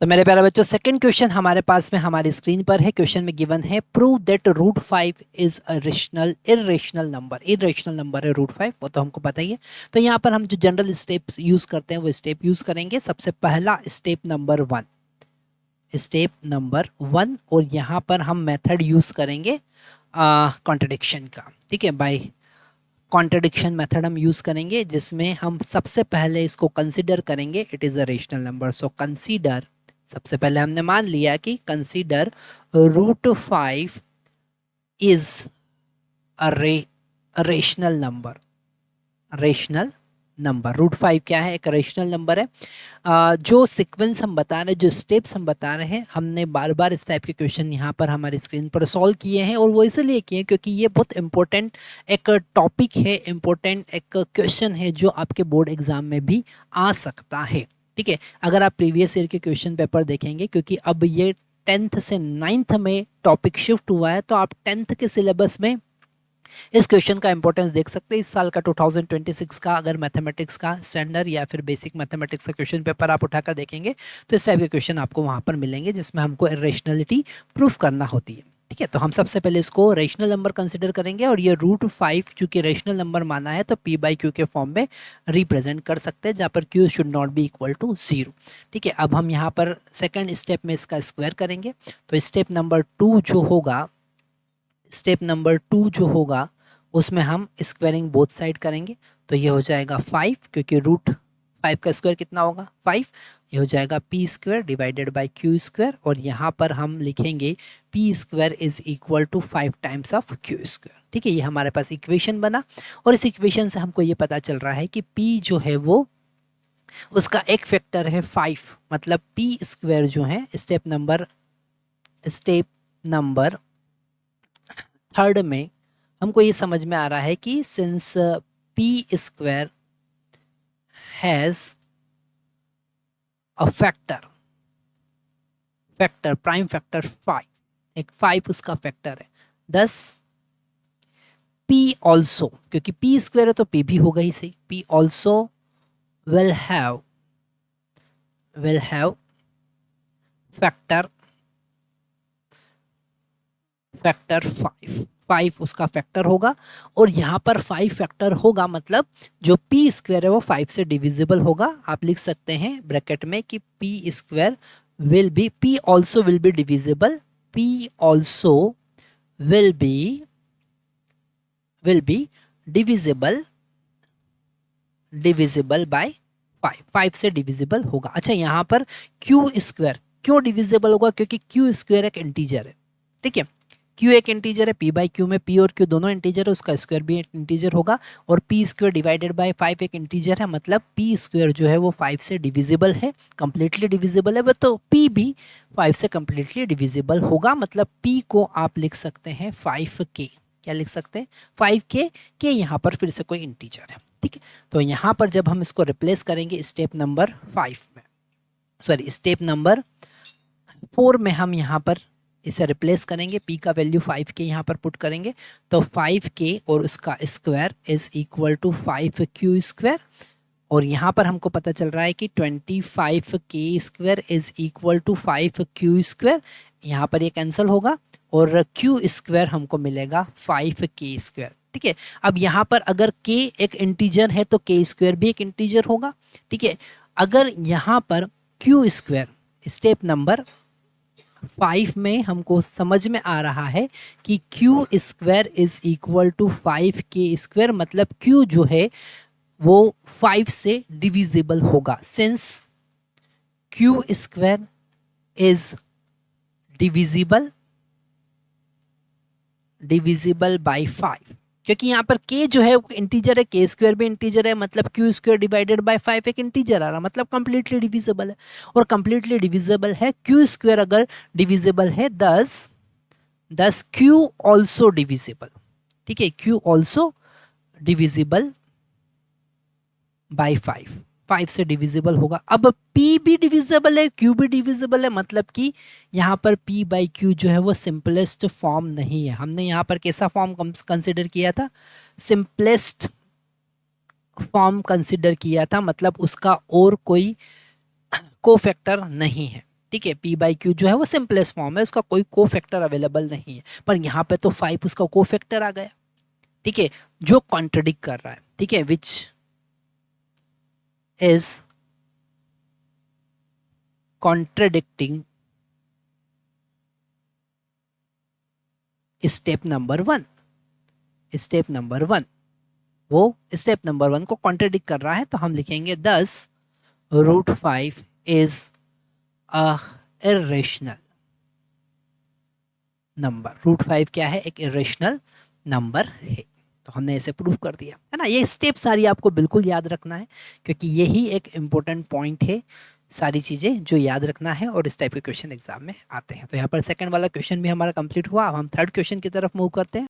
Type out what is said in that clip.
तो मेरे प्यारे बच्चों सेकंड क्वेश्चन हमारे पास में हमारी स्क्रीन पर है। क्वेश्चन में गिवन है prove that root 5 is a rational irrational number है रूट 5, वो तो हमको पता ही है। तो यहाँ पर हम जो जनरल स्टेप्स यूज करते हैं वो स्टेप यूज करेंगे। सबसे पहला स्टेप नंबर वन और यहाँ पर हम मेथड यूज करेंगे कॉन्ट्रडिक्शन का। ठीक है, बाय कॉन्ट्रडिक्शन मेथड हम यूज करेंगे, जिसमें हम सबसे पहले इसको कंसीडर करेंगे it is a rational number. So consider, सबसे पहले हमने मान लिया कि consider root 5 is a rational number root 5 क्या है? एक रेशनल नंबर है। जो सीक्वेंस हम बता रहे हैं, जो स्टेप्स हम बता रहे हैं, हमने बार बार इस टाइप के क्वेश्चन यहाँ पर हमारी स्क्रीन पर सॉल्व किए हैं, और वो इसलिए किए हैं क्योंकि ये बहुत इंपॉर्टेंट एक टॉपिक है, इंपॉर्टेंट एक क्वेश्चन है जो आपके बोर्ड एग्जाम में भी आ सकता है। ठीक है, अगर आप प्रीवियस ईयर के क्वेश्चन पेपर देखेंगे, क्योंकि अब ये 10th से 9th में टॉपिक शिफ्ट हुआ है, तो आप 10th के सिलेबस में इस क्वेश्चन का इंपॉर्टेंस देख सकते हैं। इस साल का 2026 का अगर मैथमेटिक्स का स्टैंडर्ड या फिर बेसिक मैथमेटिक्स का क्वेश्चन पेपर आप उठाकर देखेंगे तो इस टाइप के क्वेश्चन आपको वहां पर मिलेंगे, जिसमें हमको इरेशनलिटी प्रूफ करना होती है। ठीक है, तो हम सबसे पहले इसको रेशनल नंबर कंसीडर करेंगे, और ये रूट 5 चूंकि रेशनल नंबर माना है तो p बाई क्यू के फॉर्म में रिप्रेजेंट कर सकते हैं, जहाँ पर q should not be equal to 0। ठीक है, अब हम यहाँ पर सेकंड स्टेप में इसका स्क्वायर करेंगे। तो स्टेप नंबर टू जो होगा उसमें हम स्क्वायरिंग बोथ साइड करेंगे। तो ये हो जाएगा 5, क्योंकि रूट 5 का स्क्वायर कितना होगा? 5। ये हो जाएगा p square divided by q square, और यहाँ पर हम लिखेंगे p square is equal to 5 times of q square. ठीक है, ये हमारे पास इक्वेशन बना, और इस इक्वेशन से हमको ये पता चल रहा है कि पी जो है वो उसका एक फैक्टर है 5, मतलब पी स्क्वायर जो है स्टेप नंबर थर्ड में हमको ये समझ में आ रहा है कि since P square has a prime factor 5, एक 5 उसका फैक्टर है, दस पी ऑल्सो, क्योंकि पी स्क्वायर है तो पी भी होगा ही सही, P also will have factor 5 उसका फैक्टर होगा। और यहाँ पर 5 फैक्टर होगा मतलब जो पी स्क्वायर है वो 5 से डिविजिबल होगा। आप लिख सकते हैं ब्रैकेट में कि P square P also will be divisible, P also will be divisible by 5 से डिविजिबल होगा। अच्छा, यहाँ पर क्यू स्क्वायर क्यों डिविजिबल होगा? क्योंकि क्यू स्क्वायर एक इंटीजर है। ठीक है, क्यू एक इंटीजर है, पी बाई क्यू में पी और क्यू दोनों इंटीजर है, उसका स्क्वायर भी एक इंटीजर होगा, और पी स्क्वायर डिवाइडेड बाय 5 एक इंटीजर है, मतलब पी स्क्वायर जो है वो 5 से डिविजिबल है, कंप्लीटली डिविजिबल है। तो पी भी 5 से कंप्लीटली डिविजिबल होगा, मतलब पी को आप लिख सकते हैं 5k। क्या लिख सकते हैं? 5k यहाँ पर फिर से कोई इंटीजर है। ठीक है, तो यहाँ पर जब हम इसको रिप्लेस करेंगे स्टेप नंबर 4 में हम यहाँ पर इसे रिप्लेस करेंगे, p का वैल्यू 5k यहाँ पर पुट करेंगे, तो 5k और उसका square is equal to 5q square, और यहाँ पर हमको पता चल रहा है कि 25k square is equal to 5q square. यहाँ पर ये कैंसिल होगा और q स्क्वायर हमको मिलेगा 5k स्क्वायर। ठीक है, अब यहाँ पर अगर k एक इंटीजर है तो k स्क्वायर भी एक इंटीजर होगा। ठीक है, अगर यहाँ पर q स्क्वायर स्टेप नंबर 5 में हमको समझ में आ रहा है कि q square is equal to 5k square, मतलब q जो है वो 5 से डिविजिबल होगा, since q square is divisible by 5, क्योंकि यहाँ पर k जो है इंटीजर है, k स्क्वायर भी इंटीजर है, मतलब q स्क्वायर डिवाइडेड बाय 5 एक इंटीजर आ रहा, मतलब कंप्लीटली डिविजिबल है। और कंप्लीटली डिविजिबल है, q स्क्वायर अगर डिविजिबल है, दस q ऑल्सो डिविजिबल। ठीक है, q ऑल्सो डिविजिबल बाय 5 से डिविजिबल होगा। अब p भी डिविजिबल है, q भी डिविजिबल है, मतलब कि यहाँ पर p बाई q जो है वो सिंपलेस्ट फॉर्म नहीं है। हमने यहाँ पर कैसा फॉर्म कंसिडर किया था? सिंपलेस्ट फॉर्म कंसिडर किया था, मतलब उसका और कोई कोफैक्टर नहीं है। ठीक है, p बाई क्यू जो है वो सिंपलेस्ट फॉर्म है, उसका कोई को फैक्टर अवेलेबल नहीं है, पर यहाँ पे तो 5 उसका को फैक्टर आ गया, ठीक है, जो कॉन्ट्रडिक्ट कर रहा है, ठीक है, which is contradicting step number 1। Step number 1 वो स्टेप नंबर 1 को कॉन्ट्रडिक्ट कर रहा है, तो हम लिखेंगे 10 root 5 is a irrational number. Root 5 क्या है, एक इरेशनल नंबर है। तो हमने इसे प्रूव कर दिया है ना। ये स्टेप सारी आपको बिल्कुल याद रखना है, क्योंकि यही एक इम्पोर्टेंट पॉइंट है, सारी चीज़ें जो याद रखना है और इस टाइप के क्वेश्चन एग्जाम में आते हैं। तो यहाँ पर सेकंड वाला क्वेश्चन भी हमारा कंप्लीट हुआ। अब हम थर्ड क्वेश्चन की तरफ मूव करते हैं।